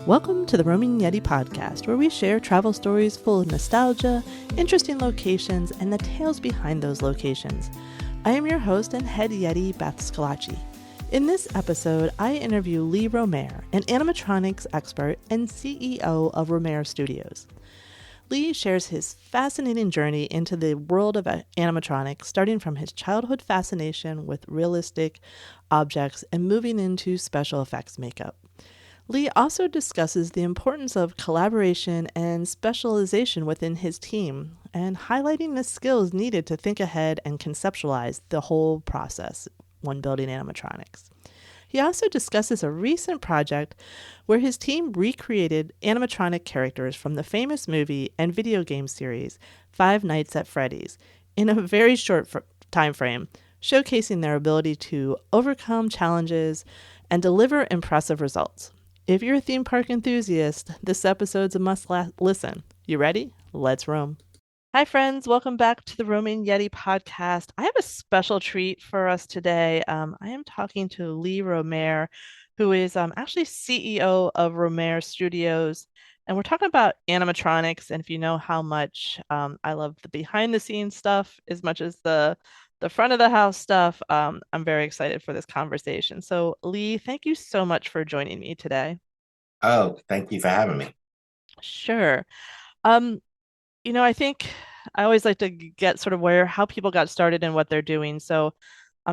Welcome to the Roaming Yeti podcast, where we share travel stories full of nostalgia, interesting locations, and the tales behind those locations. I am your host and head Yeti, Beth Scalacci. In this episode, I interview Lee Romaire, an animatronics expert and CEO of Romaire Studios. Lee shares his fascinating journey into the world of animatronics, starting from his childhood fascination with realistic objects and moving into special effects makeup. Lee also discusses the importance of collaboration and specialization within his team, and highlighting the skills needed to think ahead and conceptualize the whole process when building animatronics. He also discusses a recent project where his team recreated animatronic characters from the famous movie and video game series Five Nights at Freddy's in a very short time frame, showcasing their ability to overcome challenges and deliver impressive results. If you're a theme park enthusiast, this episode's a must-listen. You ready? Let's roam. Hi, friends. Welcome back to the Roaming Yeti podcast. I have a special treat for us today. I am talking to Lee Romaire, who is actually CEO of Romaire Studios. And we're talking about animatronics. And if you know how much I love the behind-the-scenes stuff as much as the front of the house stuff, I'm very excited for this conversation. So, Lee, thank you so much for joining me today. Oh, thank you for having me. Sure. Um, I think I always like to get sort of how people got started and what they're doing. So,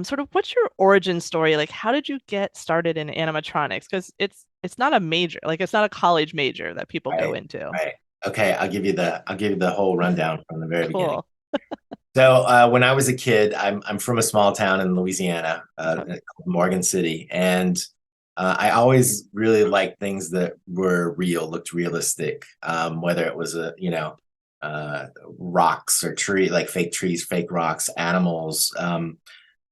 sort of what's your origin story? Like, how did you get started in animatronics? Because it's not a major, like it's not a college major that people go Right, into. right. Okay, I'll give you the whole rundown from the very beginning. Cool. So when I was a kid, I'm from a small town in Louisiana, called Morgan City, and I always really liked things that were real, looked realistic. Whether it was rocks or like fake trees, fake rocks, animals.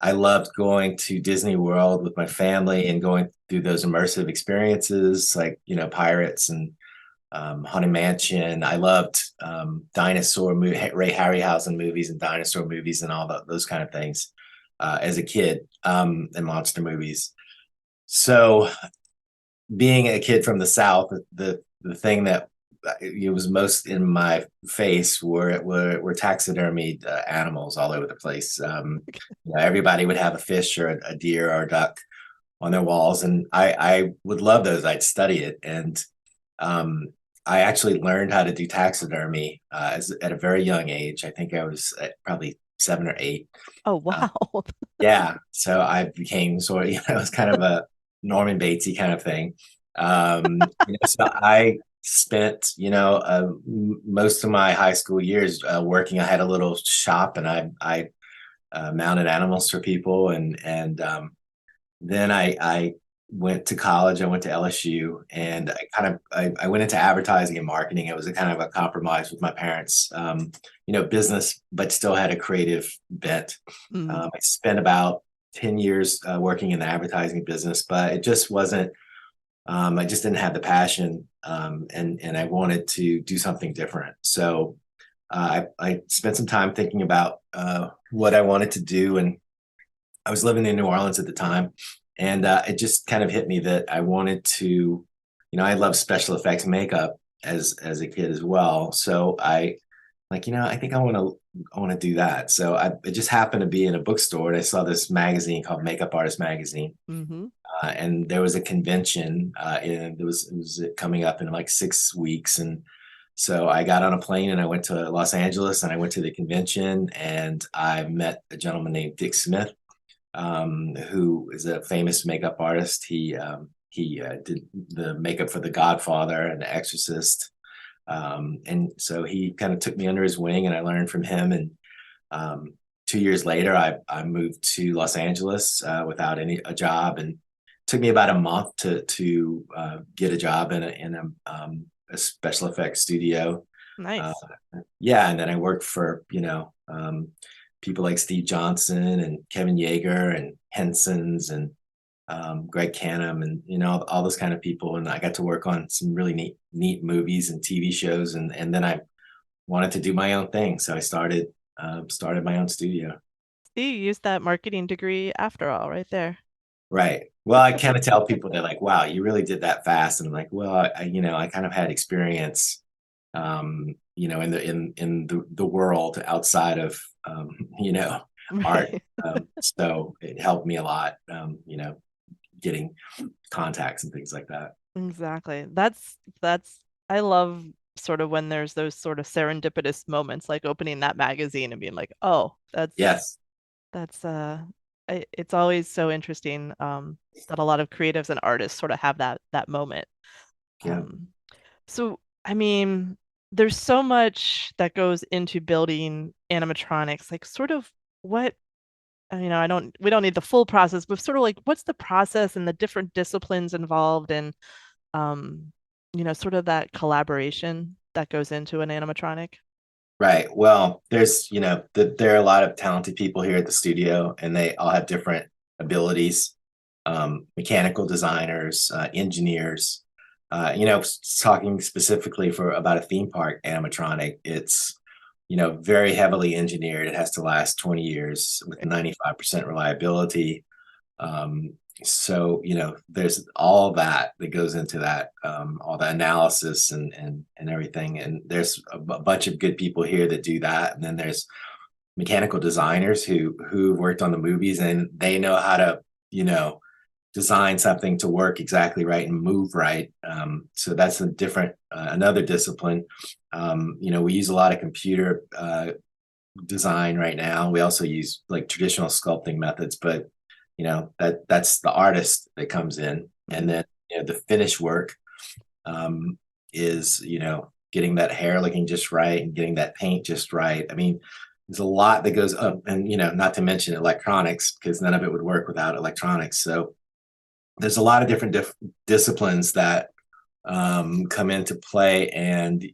I loved going to Disney World with my family and going through those immersive experiences, like pirates and Haunted Mansion. I loved Ray Harryhausen movies and dinosaur movies and those kind of things as a kid, and monster movies. So, being a kid from the South, the thing that it was most in my face were taxidermied animals all over the place. Everybody would have a fish or a deer or a duck on their walls, and I would love those. I'd study it, and um, I actually learned how to do taxidermy at a very young age. I think I was at probably 7 or 8. Oh, Uh, wow. yeah, so I became sort of, it was kind of a Norman Batesy kind of thing. So I spent, most of my high school years working. I had a little shop, and I mounted animals for people, and then I went to college. I went to LSU, and I went into advertising and marketing. It was a kind of a compromise with my parents, business, but still had a creative bent. Mm. I spent about 10 years working in the advertising business, but it just wasn't. I just didn't have the passion, and I wanted to do something different. So I spent some time thinking about what I wanted to do, and I was living in New Orleans at the time, and it just kind of hit me that I wanted to, I love special effects makeup as a kid as well. So I think I want to do that. So it just happened to be in a bookstore, and I saw this magazine called Makeup Artist Magazine, Mm-hmm. and there was a convention, and it was coming up in like 6 weeks, and so I got on a plane and I went to Los Angeles, and I went to the convention, and I met a gentleman named Dick Smith, who is a famous makeup artist. He did the makeup for The Godfather and The Exorcist, and so he kind of took me under his wing, and I learned from him. And 2 years later, I moved to Los Angeles without a job, and it took me about a month to get a job in a special effects studio. Uh, Nice. yeah, and then I worked for people like Steve Johnson and Kevin Yeager and Henson's and Greg Canham, and all those kind of people. And I got to work on some really neat movies and TV shows, and then I wanted to do my own thing, so I started my own studio. See, you used that marketing degree after all, right there. Right. Well, I kind of tell people they're like, "Wow, you really did that fast," and I'm like, "Well, I kind of had experience, in the world outside of, art, Right. so it helped me a lot, getting contacts and things like that." Exactly. That's I love sort of when there's those sort of serendipitous moments, like opening that magazine and being like, oh, Yes. that's it's always so interesting that a lot of creatives and artists sort of have that moment. Yeah. Um, so I mean, there's so much that goes into building animatronics, like sort of what I don't we don't need the full process, but sort of like what's the process and the different disciplines involved and um, sort of that collaboration that goes into an animatronic. Right. Well, there are a lot of talented people here at the studio, and they all have different abilities. Mechanical designers, engineers. Talking specifically for about a theme park animatronic, it's very heavily engineered. It has to last 20 years with Right. 95% reliability. So there's all that goes into that, all the analysis and everything. And there's a bunch of good people here that do that. And then there's mechanical designers who worked on the movies, and they know how to you know design something to work exactly right and move right. So that's a different another discipline. We use a lot of computer design right now. We also use like traditional sculpting methods, but that's the artist that comes in, and Mhm. then the finish work is getting that hair looking just right and getting that paint just right. I mean, there's a lot that goes up, and not to mention electronics, because none of it would work without electronics. So there's a lot of different disciplines that come into play, and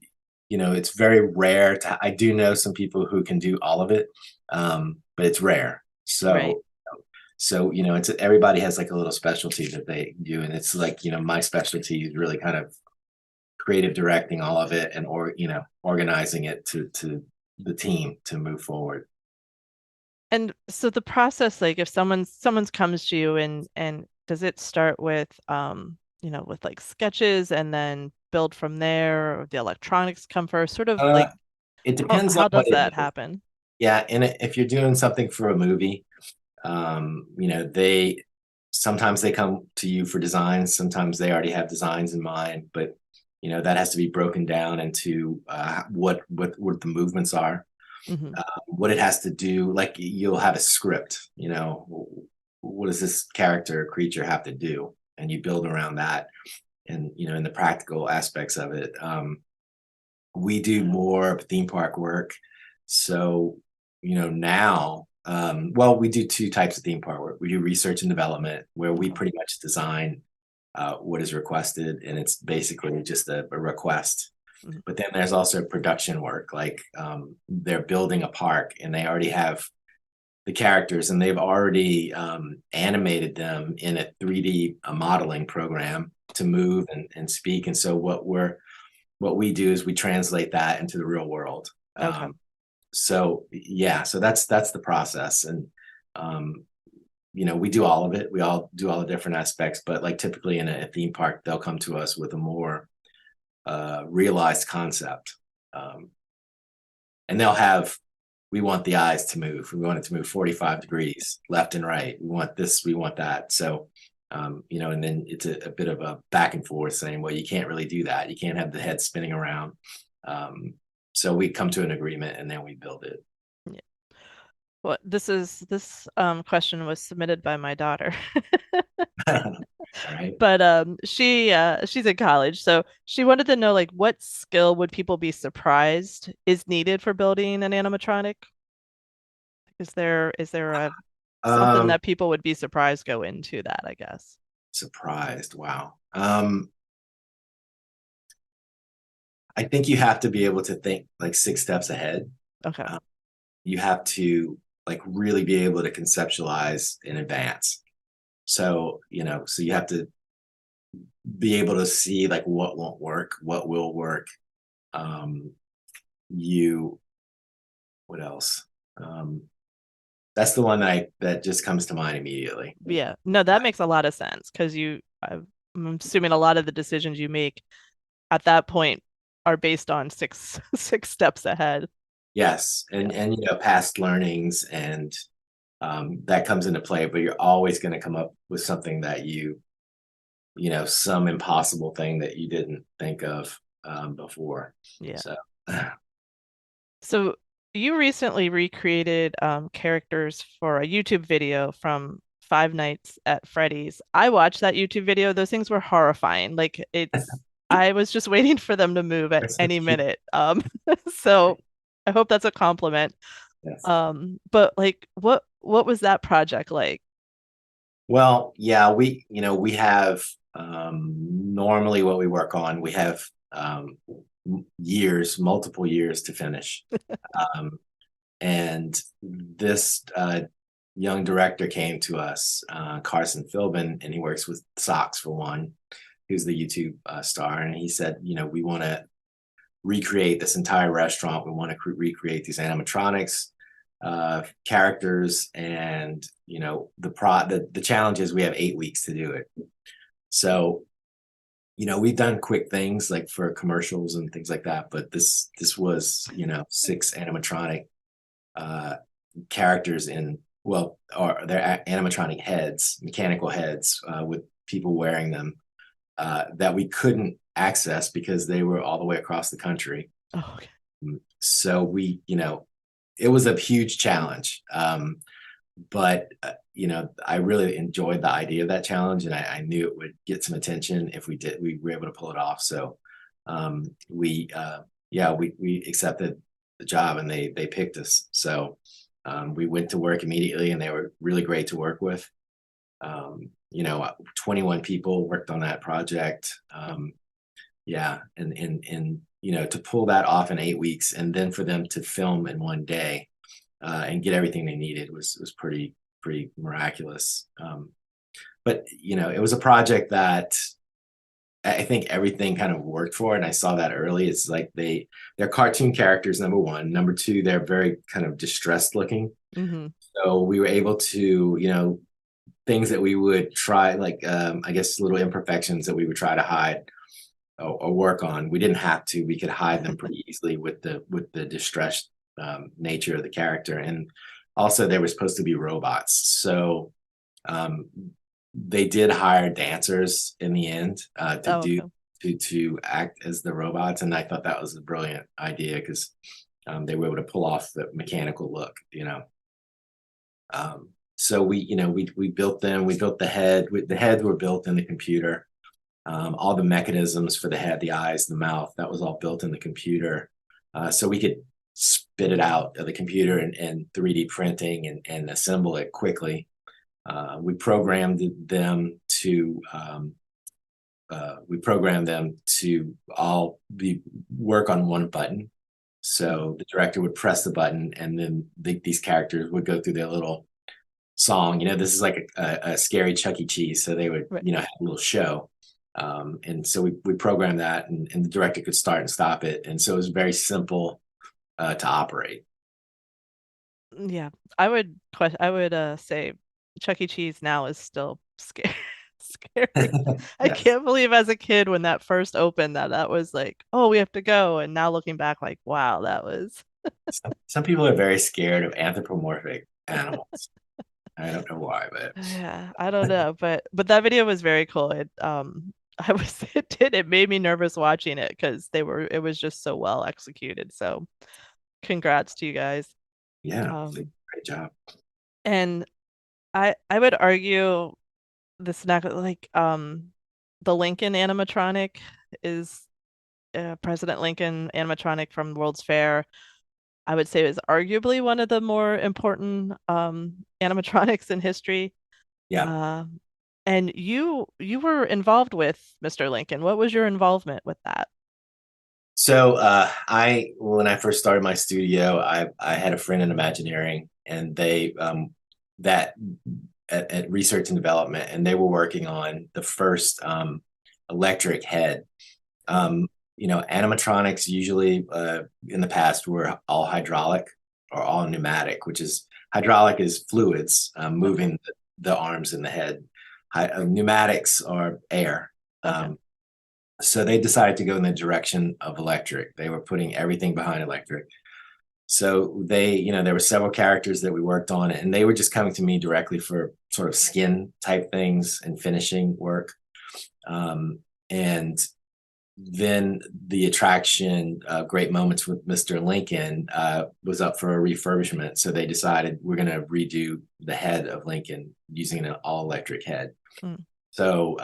it's very rare to. I do know some people who can do all of it, but it's rare. Right. So it's everybody has like a little specialty that they do, and it's like my specialty is really kind of creative directing all of it, and organizing it to the team to move forward. And so the process, like if someone's comes to you and does it start with with like sketches and then build from there, or the electronics come first? Sort of Uh, like it how depends on how what does it that is. happen? Yeah, and if you're doing something for a movie, they sometimes they come to you for designs. Sometimes they already have designs in mind, but that has to be broken down into what the movements are, Hmm. what it has to do. Like you'll have a script. What does this character or creature have to do, and you build around that, and in the practical aspects of it. We do more theme park work. So, now, well, we do two types of theme park work. We do research and development, where we Okay. pretty much design what is requested, and it's basically just a request. Mhm. But then there's also production work, like they're building a park and they already have the characters, and they've already animated them in a 3D modeling program to move and speak. And so what we do is we translate that into the real world. Okay. So yeah, so that's the process, and um, we do all of it. We all do all the different aspects, but like typically in a theme park, they'll come to us with a more realized concept, um, and they'll have. We want the eyes to move. We want it to move 45 degrees left and right. We want this. We want that. So and then it's a bit of a back and forth saying, well, you can't really do that. You can't have the head spinning around. Um, so we come to an agreement, and then we build it. Yeah. Well, this question was submitted by my daughter. All right. But she's in college, so she wanted to know like what skill would people be surprised is needed for building an animatronic? Is there a something Um, that people would be surprised go into that, I guess? Surprised. Wow. I think you have to be able to think like 6 steps ahead. Okay. Um, you have to like really be able to conceptualize in advance. So you have to be able to see like what won't work, what will work. Um, you, what else? Um, That's the one that just comes to mind immediately. Yeah. No, that makes a lot of sense because I'm assuming a lot of the decisions you make at that point are based on six steps ahead. Yes, Yeah. and past learnings and that comes into play, but you're always going to come up with something that some impossible thing that you didn't think of before. Yeah. So So you recently recreated characters for a YouTube video from Five Nights at Freddy's. I watched that YouTube video. Those things were horrifying. I was just waiting for them to move at that's so any cute. minute. So I hope that's a compliment. Yes. But like, what was that project like? Well, yeah, we have normally what we work on, we have multiple years to finish. Um, and this young director came to us, Carson Philbin, and he works with Socks for One, who's the YouTube star. And he said, we want to recreate this entire restaurant. We want to recreate these animatronics characters, and the challenge is we have 8 weeks to do it. So we've done quick things like for commercials and things like that, but this was six animatronic uh characters in, well, or they're animatronic heads, mechanical heads, with people wearing them, that we couldn't access because they were all the way across the country. Oh, okay. So it was a huge challenge. But I really enjoyed the idea of that challenge, and I knew it would get some attention if we were able to pull it off. So we accepted the job, and they picked us. So we went to work immediately, and they were really great to work with. 21 people worked on that project. Yeah, and to pull that off in 8 weeks, and then for them to film in one day, and get everything they needed was pretty miraculous. But it was a project that I think everything kind of worked for, and I saw that early. It's like they're cartoon characters, number one. Number two, they're very kind of distressed looking. Mm-hmm. So we were able to, things that we would try, like I guess little imperfections that we would try to hide or work on. We didn't have to. We could hide them pretty easily with the distressed nature of the character. And also they were supposed to be robots. So um, they did hire dancers in the end, to Oh, do okay. to act as the robots. And I thought that was a brilliant idea because they were able to pull off the mechanical look. So we built them. We built the head. The heads were built in the computer. All the mechanisms for the head, the eyes, the mouth, that was all built in the computer. So we could spit it out of the computer and 3D printing and assemble it quickly. We programmed them to all work on one button. So the director would press the button, and then these characters would go through their little song. This is like a scary Chuck E. Cheese, so they would Right. have a little show. And so we programmed that, and the director could start and stop it, and so it was very simple to operate. Yeah. I would say Chuck E. Cheese now is still scary. Scary. I Yes. can't believe as a kid when that first opened that was like, oh, we have to go. And now looking back, like, wow, that was Some people are very scared of anthropomorphic animals. I don't know why, but yeah, I don't know, but that video was very cool. It made me nervous watching it because it was just so well executed. So congrats to you guys. yeah, Um, great job. and I would argue this not like the Lincoln animatronic is President Lincoln animatronic from World's Fair. I would say is arguably one of the more important animatronics in history. Yeah. Uh, and you were involved with Mr. Lincoln. What was your involvement with that? So when I first started my studio, I had a friend in Imagineering, and they that at research and development, and they were working on the first electric head. Animatronics usually in the past were all hydraulic or all pneumatic, which is Hydraulic is fluids Okay. moving the arms and the head. Pneumatics are air. Okay. So they decided to go in the direction of electric. They were putting everything behind electric. So there were several characters that we worked on, and they were just coming to me directly for sort of skin type things and finishing work. And then the attraction, Great Moments with Mr. Lincoln, was up for a refurbishment. So they decided we're going to redo the head of Lincoln using an all electric head. Mm. So,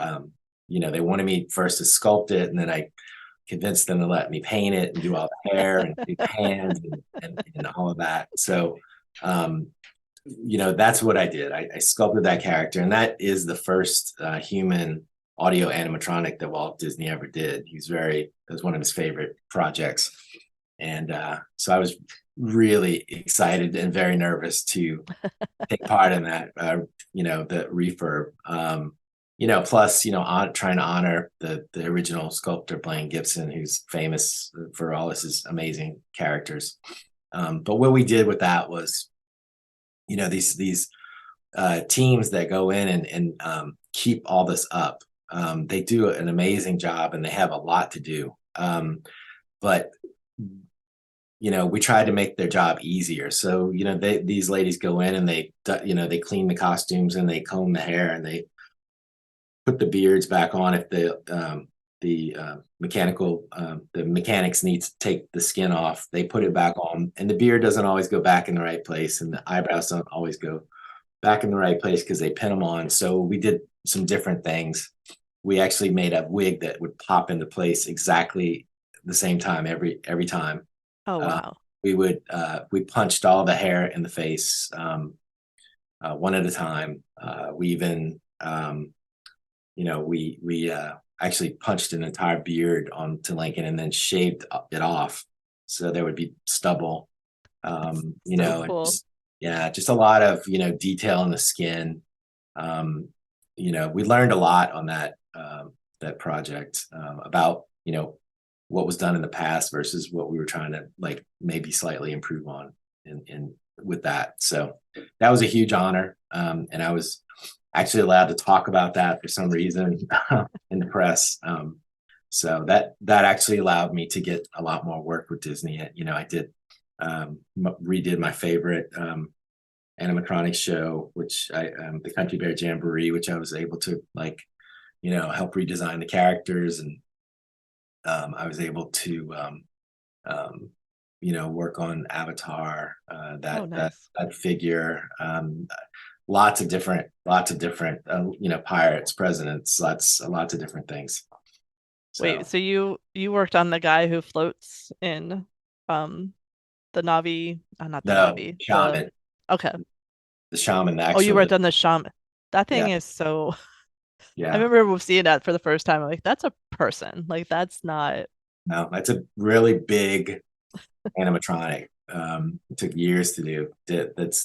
they wanted me first to sculpt it, and then I convinced them to let me paint it and do all the hair and do the hands and all of that. So, that's what I did. I sculpted that character, and that is the first human audio animatronic that Walt Disney ever did. It was one of his favorite projects. And so I was really excited and very nervous to take part in that, the refurb. Plus, trying to honor the original sculptor, Blaine Gibson, who's famous for all his amazing characters. But what we did with that was, these teams that go in and keep all this up. They do an amazing job, and they have a lot to do. But we tried to make their job easier. So these ladies go in and they clean the costumes and they comb the hair and they put the beards back on if the mechanics need to take the skin off. They put it back on, and the beard doesn't always go back in the right place, and the eyebrows don't always go back in the right place because they pin them on. So we did some different things. We actually made a wig that would pop into place exactly the same time every time. Oh, wow. We punched all the hair in the face one at a time. We even we actually punched an entire beard onto Lincoln and then shaved it off, so there would be stubble. So cool. Just a lot of detail in the skin. We learned a lot on that project about what was done in the past versus what we were trying to maybe slightly improve on in with that. So that was a huge honor, and I was actually allowed to talk about that for some reason in the press. So that actually allowed me to get a lot more work with Disney. I did redid my favorite animatronics show, which the Country Bear Jamboree, which I was able to help redesign the characters, and I was able to work on Avatar, Nice. that figure. Lots of different pirates, presidents, lots of different things. Wait, So so you worked on the guy who floats in the Navi, not the no, Navi, shaman, okay. the shaman, Oh, you actually, worked on the shaman. That thing yeah, is so I yeah. remember seeing that for the first time. I'm like, that's a person. Like that's not No, that's a really big animatronic. It took years to do.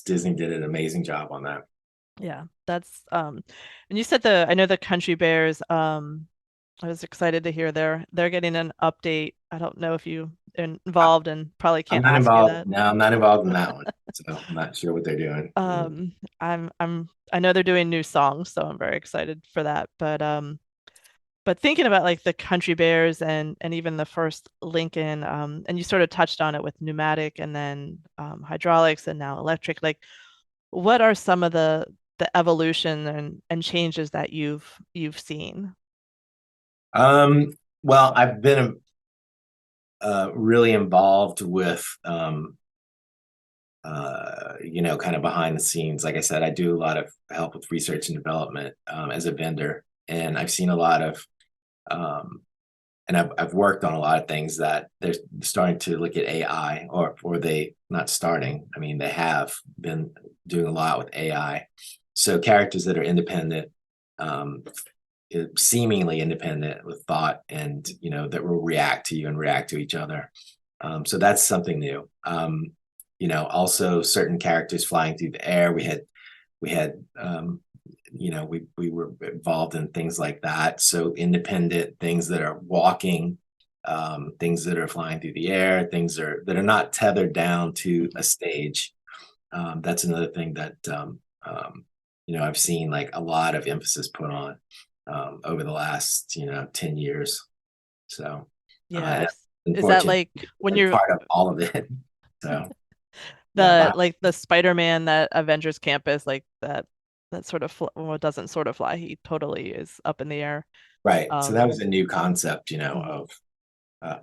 Disney did an amazing job on that. yeah, that's and you said I know the Country Bears, I was excited to hear they're getting an update. I don't know if you involved and probably I'm can't not ask you involved. that. No, I'm not involved in that one. So I'm not sure what they're doing. I know they're doing new songs, so I'm very excited for that. But thinking about like the Country Bears and even the first Lincoln, and you sort of touched on it with pneumatic and then hydraulics and now electric. Like, what are some of the evolution and changes that you've seen? Well, I've been really involved with kind of behind the scenes. Like I said, I do a lot of help with research and development as a vendor, and I've seen a lot of and I've worked on a lot of things that they're starting to look at AI, or they not starting. I mean, they have been doing a lot with AI. So characters that are independent, um, seemingly independent with thought, and that will react to you and react to each other. So that's something new. Also certain characters flying through the air. We were involved in things like that. So independent things that are walking, things that are flying through the air, things that are not tethered down to a stage. That's another thing that I've seen like a lot of emphasis put on over the last 10 years. So Yeah, and is that unfortunately, like when I'm you're part of all of it. So yeah, the but like the Spider-Man that Avengers Campus, like that sort of well, it doesn't sort of fly. He totally is up in the air. right. So that Um, was a new concept, mhm, of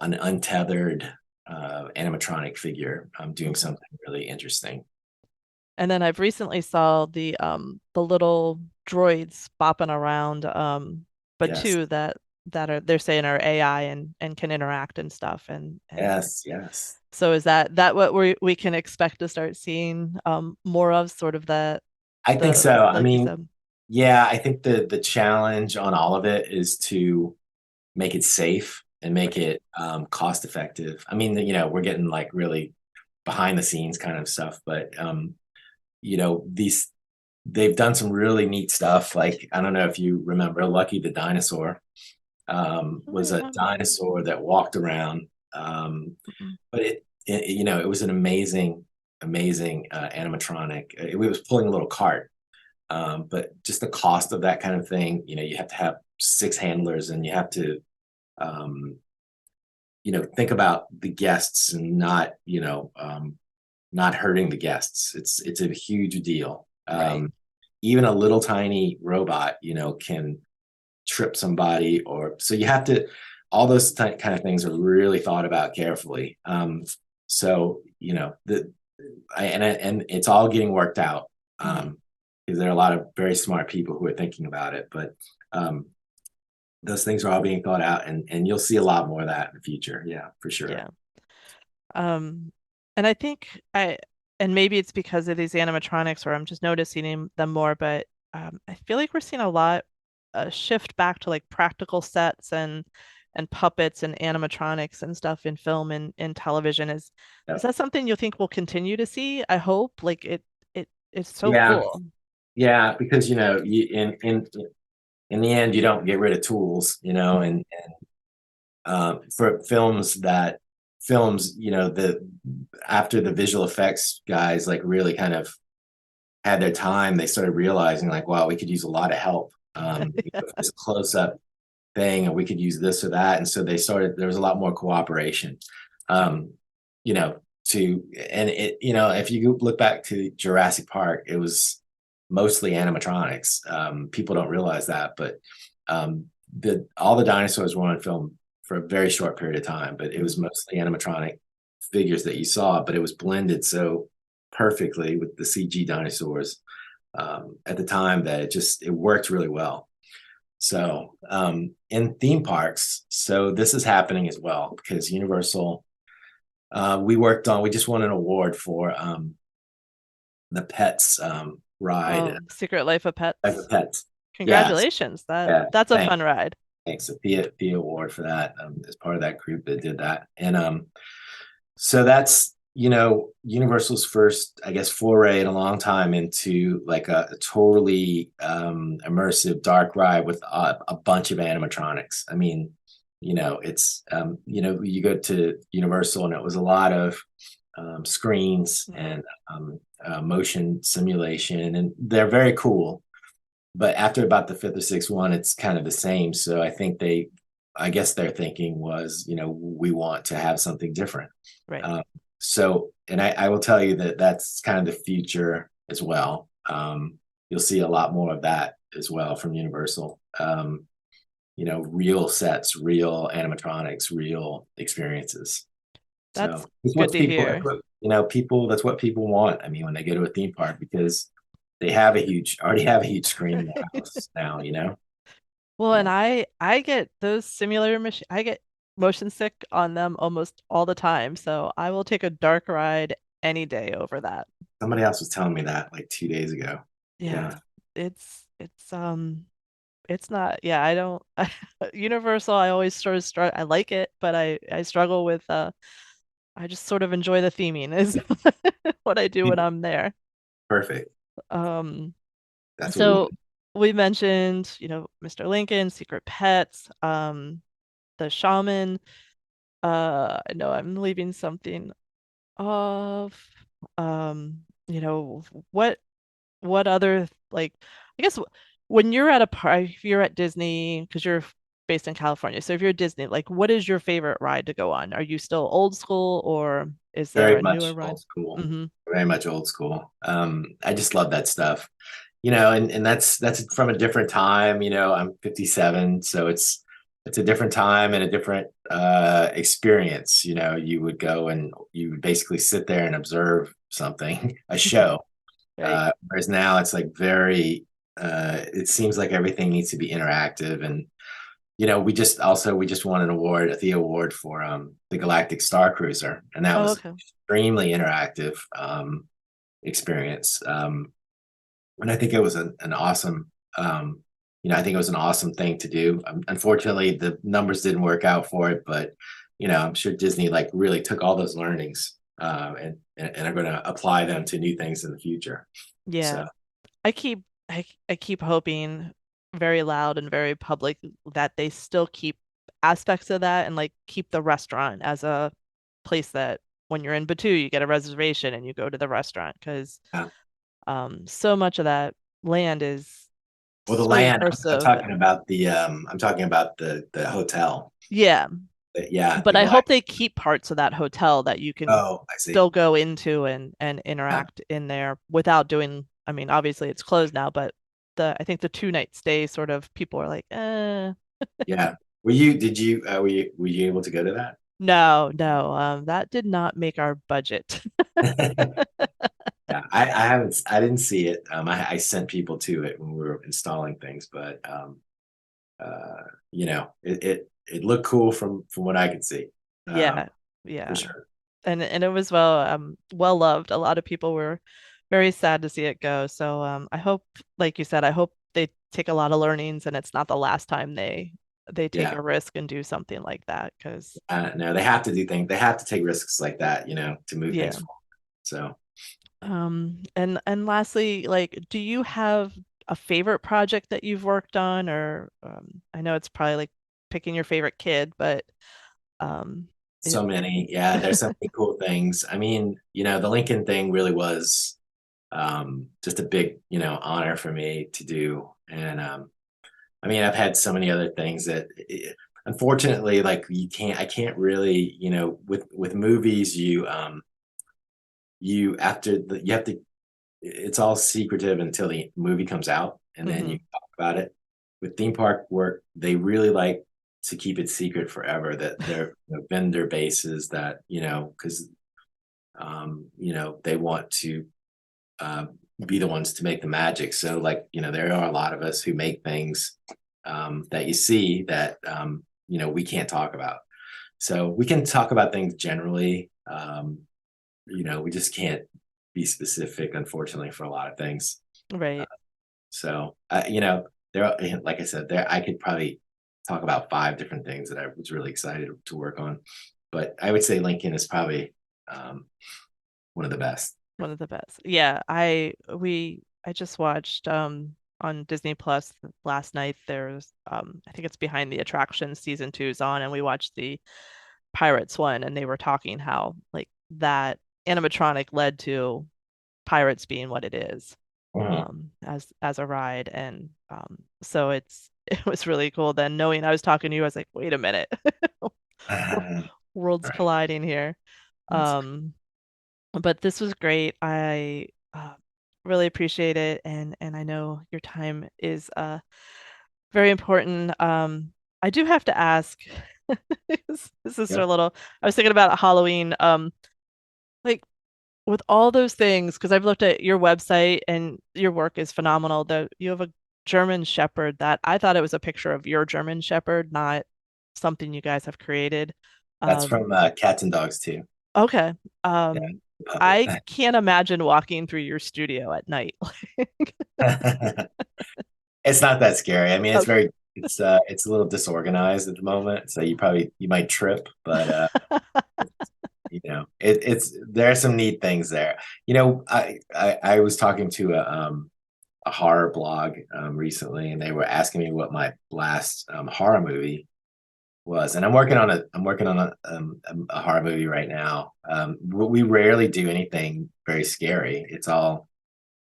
an untethered animatronic figure doing mhm. something really interesting. And then I've recently saw the little droids bopping around, but Yes, two that are they're saying are AI and can interact and stuff. And yes, yes. so is that what we can expect to start seeing more of, sort of that I think the so. I like you mean, said. yeah, I think the challenge on all of it is to make it safe and make Right. it cost effective. I mean, we're getting like really behind the scenes kind of stuff, but these they've done some really neat stuff. Like I don't know if you remember Lucky the dinosaur I don't was a remember. dinosaur that walked around, Mm-mm. but it was an amazing animatronic. It was pulling a little cart. But just the cost of that kind of thing, you have to have six handlers and you have to, um, think about the guests and not hurting the guests. It's a huge deal. Right. Even a little tiny robot, can trip somebody, or so you have to. All those kind of things are really thought about carefully. So and it's all getting worked out. Mhm. Because there are a lot of very smart people who are thinking about it, but um, those things are all being thought out, and you'll see a lot more of that in the future. Yeah, for sure. Yeah. Um, and I think and maybe it's because of these animatronics, or I'm just noticing them more, but I feel like we're seeing a lot shift back to like practical sets and puppets and animatronics and stuff in film and television. Is Yeah, that something you think we'll continue to see? I hope. Like it's so yeah, cool. yeah. Because in the end, you don't get rid of tools, Mhm. and for films, the after the visual effects guys like really kind of had their time, they started realizing like, wow, we could use a lot of help. This close up thing, and we could use this or that. And so there was a lot more cooperation. Um, you know, and if you look back to Jurassic Park, it was mostly animatronics. People don't realize that, but all the dinosaurs were on film for a very short period of time, but it was Mhm. mostly animatronic figures that you saw, but it was blended so perfectly with the CG dinosaurs at the time that it worked really well. So in theme parks, so this is happening as well because Universal, we just won an award for the Pets ride, Oh, Secret Life of Life of Pets. Pets. Yes, Congratulations. yeah, That's a thanks. fun ride. Thanks. A Thea award for that as part of that group that did that. And so that's Universal's first, I guess, foray in a long time into like a totally immersive dark ride with a bunch of animatronics. I mean, it's you go to Universal and it was a lot of screens Mhm. and motion simulation, and they're very cool. But after about the fifth or sixth one, it's kind of the same. So I guess their thinking was, we want to have something different. Right. Um, and I will tell you that that's kind of the future as well. You'll see a lot more of that as well from Universal. Real sets, real animatronics, real experiences. That's So it's good what to people, hear. that's what people want. I mean, when they go to a theme park, because already have a huge screen in their house now, Well, and Yeah. I get those simulator machine I get motion sick on them almost all the time, so I will take a dark ride any day over that. Somebody else was telling me that like 2 days ago. Yeah. Yeah. It's not, yeah, I don't Universal, I always sort of I like it, but I struggle with I just sort of enjoy the theming is what I do when I'm there. Perfect. Um That's what we want. so we mentioned, Mr. Lincoln, Secret Pets, the shaman. I know I'm leaving something off. you know, what other like I guess when you're at a park, if you're at Disney, because you're based in California, so if you're at Disney, like what is your favorite ride to go on? Are you still old school or is there Very a newer much ride? old school. Hmm. Very much old school. I just love that stuff. And that's from a different time. I'm 57, so it's a different time and a different experience. You would go and you would basically sit there and observe something, a show. Right. Whereas now it's like very it seems like everything needs to be interactive. And we just won an award, a The Award for the Galactic Star Cruiser, and that Oh, was okay. extremely interactive experience. And I think it was an awesome, I think it was an awesome thing to do. Unfortunately, the numbers didn't work out for it, but I'm sure Disney like really took all those learnings and are going to apply them to new things in the future. So Yeah. I keep hoping very loud and very public that they still keep aspects of that and like keep the restaurant as a place that when you're in Batu, you get a reservation and you go to the restaurant because yeah. so much of that land is Well, the so land I'm immersive. talking about the hotel. Yeah, Yeah, but the I hope Galactic. they keep parts of that hotel that you can Oh, I see. still go into and Yeah, interact in there without doing, I mean, obviously it's closed now, but I think the 2 night stay sort of people are like, yeah. Were you able to go to that? no, no, that did not make our budget. Yeah, I didn't see it. I sent people to it when we were installing things, but it looked cool from what I could see. Um, Yeah, for yeah. sure. And it was well loved. A lot of people were very sad to see it go. So I hope, like you said, I hope they take a lot of learnings and it's not the last time they take Yeah. a risk and do something like that. Because No, they have to do things. They have to take risks like that, to move things yeah. forward. So And lastly, like, do you have a favorite project that you've worked on, or I know it's probably like picking your favorite kid, but um, it, so many. Yeah, there's so many cool things. I mean, the Lincoln thing really was just a big, honor for me to do. And I mean, I've had so many other things that, unfortunately, like I can't really, with movies, you have to, it's all secretive until the movie comes out, and then you mhm. talk about it. With theme park work, they really like to keep it secret forever. That their vendor bases, that because they want to uh, be the ones to make the magic. So, like, there are a lot of us who make things that you see that we can't talk about. So we can talk about things generally. We just can't be specific, unfortunately, for a lot of things. Uh, Right. so there, like I said, there I could probably talk about 5 different things that I was really excited to work on. But I would say Lincoln is probably um, one of the best. One of the best. Yeah, I just watched on Disney Plus last night. There's I think it's Behind the Attractions season 2 is on, and we watched the Pirates one, and they were talking how like that animatronic led to Pirates being what it is Mhm. as a ride, and so it was really cool. Then knowing I was talking to you, I was like, wait a minute, worlds Right. colliding here. That's Um, but this was great. I really appreciate it, and I know your time is very important. I do have to ask, this is a Yep. little. I was thinking about Halloween. Like with all those things, because I've looked at your website and your work is phenomenal. You have a German Shepherd that I thought it was a picture of your German Shepherd, not something you guys have created. That's Um, from Cats and Dogs too. okay. Yeah, puppet. I can't imagine walking through your studio at night. It's not that scary. I mean, Okay. it's a little disorganized at the moment, so you might trip, but it's there are some neat things there. I was talking to a horror blog recently, and they were asking me what my last horror movie was. And I'm working on a horror movie right now. We rarely do anything very scary. It's all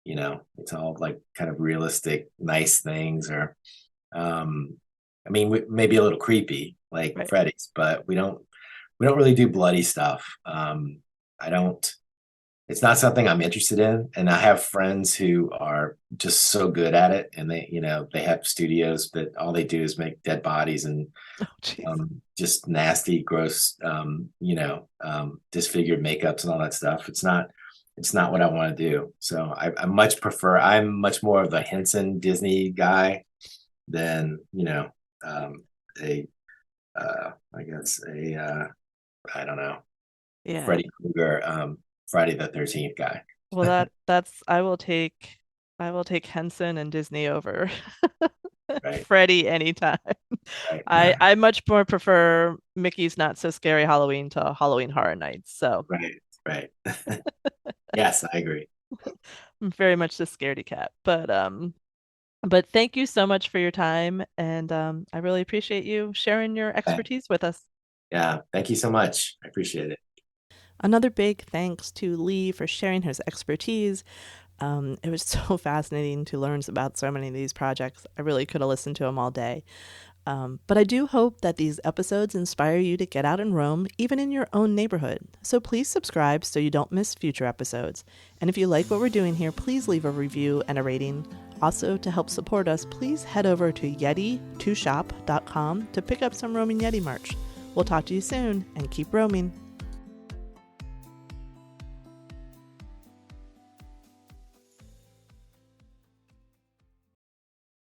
like kind of realistic, nice things, or um, maybe a little creepy, like Right. Freddy's, but we don't really do bloody stuff. I don't. It's not something I'm interested in, and I have friends who are just so good at it, and they have studios that all they do is make dead bodies and Oh, jeez. just nasty, gross, disfigured makeups and all that stuff. It's not what I want to do. So I'm much more of a Henson Disney guy than, um, a, I guess I don't know, Yeah. Freddy Krueger, Friday the 13th guy. Well, that's I will take Henson and Disney over Right. Freddy anytime. Right. I much more prefer Mickey's Not So Scary Halloween to Halloween Horror Nights. So Right. Right. Yes, I agree. I'm very much the scaredy cat. But thank you so much for your time, and I really appreciate you sharing your Okay. expertise with us. Yeah. Thank you so much. I appreciate it. Another big thanks to Lee for sharing his expertise. It was so fascinating to learn about so many of these projects. I really could have listened to them all day. But I do hope that these episodes inspire you to get out and roam, even in your own neighborhood. So please subscribe so you don't miss future episodes. And if you like what we're doing here, please leave a review and a rating. Also, to help support us, please head over to yeti2shop.com to pick up some Roaming Yeti merch. We'll talk to you soon, and keep roaming.